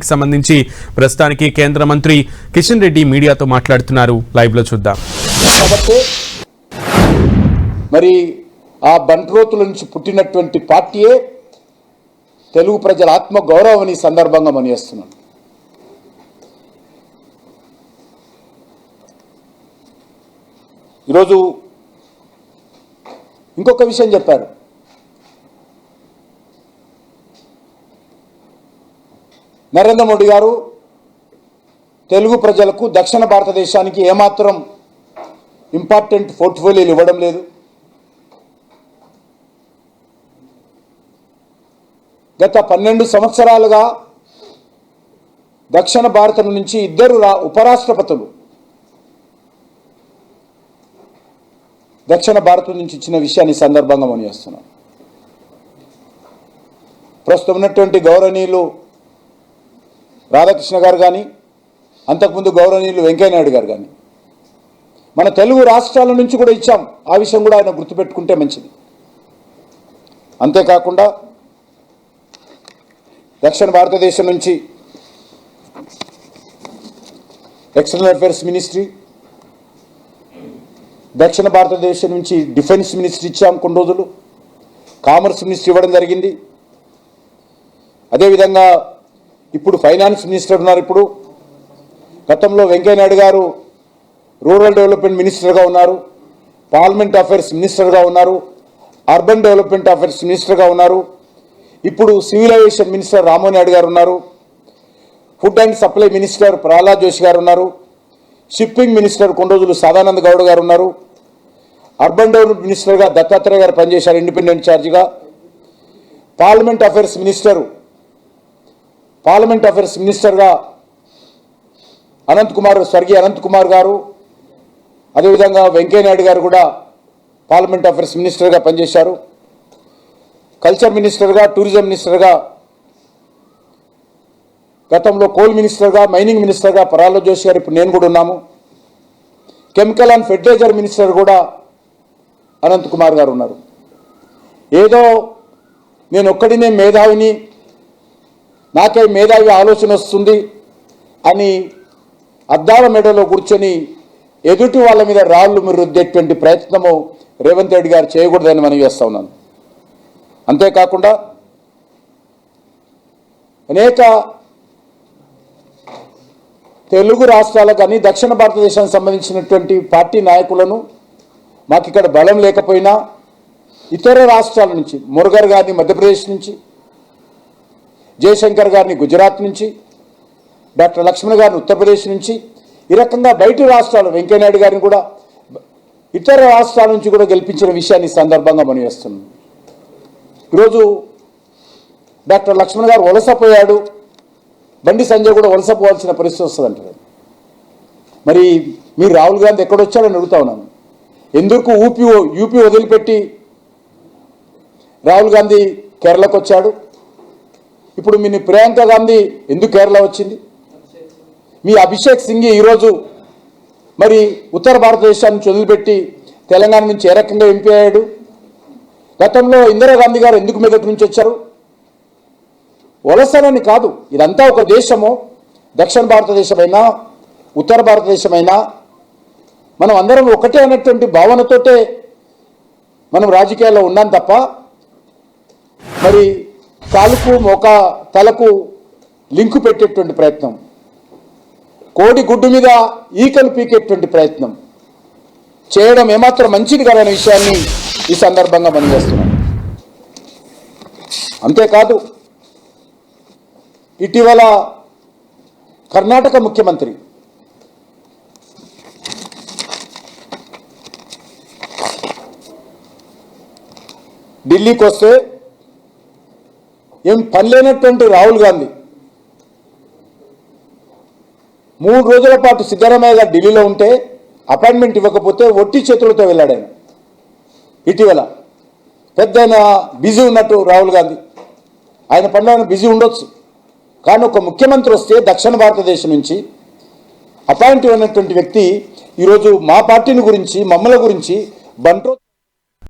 దీనికి సంబంధించి ప్రస్తుతానికి కేంద్ర మంత్రి కిషన్ రెడ్డి మీడియాతో మాట్లాడుతున్నారు. లైవ్ లో చూద్దాం. మరి ఆ బంట్రోతుల నుంచి పుట్టినటువంటి పార్టీయే తెలుగు ప్రజల ఆత్మ గౌరవం ఈ సందర్భంగా మనిస్తున్నాను. ఈరోజు ఇంకొక విషయం చెప్పారు. నరేంద్ర మోడీ గారు తెలుగు ప్రజలకు దక్షిణ భారతదేశానికి ఏమాత్రం ఇంపార్టెంట్ పోర్ట్ఫోలియోలు ఇవ్వడం లేదు. గత 12 సంవత్సరాలుగా దక్షిణ భారతం నుంచి 2 ఉపరాష్ట్రపతులు దక్షిణ భారతం నుంచి ఇచ్చిన విషయాన్ని సందర్భంగా మనం చేస్తున్నాం. ప్రస్తుతం ఉన్నటువంటి గౌరవనీయులు రాధాకృష్ణ గారు కానీ, అంతకుముందు గౌరవనీయులు వెంకయ్యనాయుడు గారు కానీ మన తెలుగు రాష్ట్రాల నుంచి కూడా ఇచ్చాం. ఆ విషయం కూడా ఆయన గుర్తుపెట్టుకుంటే మంచిది. అంతేకాకుండా దక్షిణ భారతదేశం నుంచి ఎక్స్టర్నల్ అఫైర్స్ మినిస్ట్రీ, దక్షిణ భారతదేశం నుంచి డిఫెన్స్ మినిస్ట్రీ ఇచ్చాం కొన్ని రోజులు, కామర్స్ మినిస్ట్రీ ఇవ్వడం జరిగింది. అదేవిధంగా ఇప్పుడు ఫైనాన్స్ మినిస్టర్ ఉన్నారు. ఇప్పుడు గతంలో వెంకయ్యనాయుడు గారు రూరల్ డెవలప్మెంట్ మినిస్టర్గా ఉన్నారు, పార్లమెంట్ అఫైర్స్ మినిస్టర్గా ఉన్నారు, అర్బన్ డెవలప్మెంట్ అఫైర్స్ మినిస్టర్గా ఉన్నారు. ఇప్పుడు civil aviation minister Rammohan Naidu garu ఉన్నారు, food and supply minister Prahlad Joshi garu ఉన్నారు, షిప్పింగ్ మినిస్టర్ కొన్ని రోజులు సదానంద గౌడ్ గారు ఉన్నారు, అర్బన్ డెవలప్మెంట్ మినిస్టర్గా దత్తాత్రేయ గారు పనిచేశారు ఇండిపెండెంట్ ఛార్జిగా, పార్లమెంట్ అఫైర్స్ మినిస్టర్గా స్వర్గీయ అనంత్ కుమార్ గారు, అదేవిధంగా వెంకయ్యనాయుడు గారు కూడా పార్లమెంట్ అఫైర్స్ మినిస్టర్గా పనిచేశారు. కల్చర్ మినిస్టర్గా, టూరిజం మినిస్టర్గా, గతంలో కోల్ మినిస్టర్గా, మైనింగ్ మినిస్టర్గా ప్రహ్లాద్ జోషి గారు, ఇప్పుడు నేను కూడా ఉన్నాము. కెమికల్ అండ్ ఫెర్టిలైజర్ మినిస్టర్ కూడా అనంత్ కుమార్ గారు ఉన్నారు. ఏదో నేను ఒక్కడినే మేధావిని, నాకే మేధావి ఆలోచన వస్తుంది అని అద్దాల మెడలో కూర్చొని ఎదుటి వాళ్ళ మీద రాళ్ళు రుద్దేటువంటి ప్రయత్నము రేవంత్ రెడ్డి గారు చేయకూడదని మనం చేస్తా ఉన్నాను. అంతేకాకుండా అనేక తెలుగు రాష్ట్రాలకు కానీ దక్షిణ భారతదేశానికి సంబంధించినటువంటి పార్టీ నాయకులను మాకు ఇక్కడ బలం లేకపోయినా ఇతర రాష్ట్రాల నుంచి, మురుగర్ గారిని మధ్యప్రదేశ్ నుంచి, జయశంకర్ గారిని గుజరాత్ నుంచి, డాక్టర్ లక్ష్మణ్ గారిని ఉత్తరప్రదేశ్ నుంచి, ఈ రకంగా బయట రాష్ట్రాలు వెంకయ్యనాయుడు గారిని కూడా ఇతర రాష్ట్రాల నుంచి కూడా గెలిపించిన విషయాన్ని సందర్భంగా మనం చేస్తున్నాం. ఈరోజు డాక్టర్ లక్ష్మణ్ గారు వలసపోయాడు, బండి సంజయ్ కూడా వలసపోవాల్సిన పరిస్థితి వస్తుందంటారు. మరి మీరు రాహుల్ గాంధీ ఎక్కడొచ్చాడని అడుగుతా ఉన్నాను. ఎందుకు యూపీ వదిలిపెట్టి రాహుల్ గాంధీ కేరళకు వచ్చాడు? ఇప్పుడు మీ ప్రియాంక గాంధీ ఎందుకు కేరళ వచ్చింది? మీ అభిషేక్ సింఘి ఈరోజు మరి ఉత్తర భారతదేశాన్ని నుంచి వదిలిపెట్టి తెలంగాణ నుంచి ఏ రకంగా ఎంపీ అయ్యాడు? గతంలో ఇందిరాగాంధీ గారు ఎందుకు మెదటి నుంచి వచ్చారు? వలసలని కాదు, ఇదంతా ఒక దేశము. దక్షిణ భారతదేశమైనా ఉత్తర భారతదేశమైనా మనం అందరం ఒకటే అన్నటువంటి భావనతోటే మనం రాజకీయాల్లో ఉన్నాం తప్ప మరి కాలుకు తలకు లింకు పెట్టేటువంటి ప్రయత్నం, కోడి గుడ్డు మీద ఈకలు పీకేటువంటి ప్రయత్నం చేయడం ఏమాత్రం మంచిది కాదనే విషయాన్ని ఈ సందర్భంగా మనం చేస్తున్నాం. అంతేకాదు, ఇటీవల కర్ణాటక ముఖ్యమంత్రి ఢిల్లీకి వస్తే ఏం పని లేనటువంటి రాహుల్ గాంధీ 3 రోజుల పాటు సిద్ధరామయ్య గారు ఢిల్లీలో ఉంటే అపాయింట్మెంట్ ఇవ్వకపోతే ఒట్టి చేతులతో వెళ్ళాడు ఆయన. ఇటీవల పెద్ద బిజీ ఉన్నట్టు రాహుల్ గాంధీ, ఆయన పనిలో ఆయన బిజీ ఉండొచ్చు, కానీ ఒక ముఖ్యమంత్రి వస్తే దక్షిణ భారతదేశం నుంచి అపాయింట్ అయినటువంటి వ్యక్తి ఈరోజు మా పార్టీని గురించి, మమ్మల్ని గురించి బంట్రో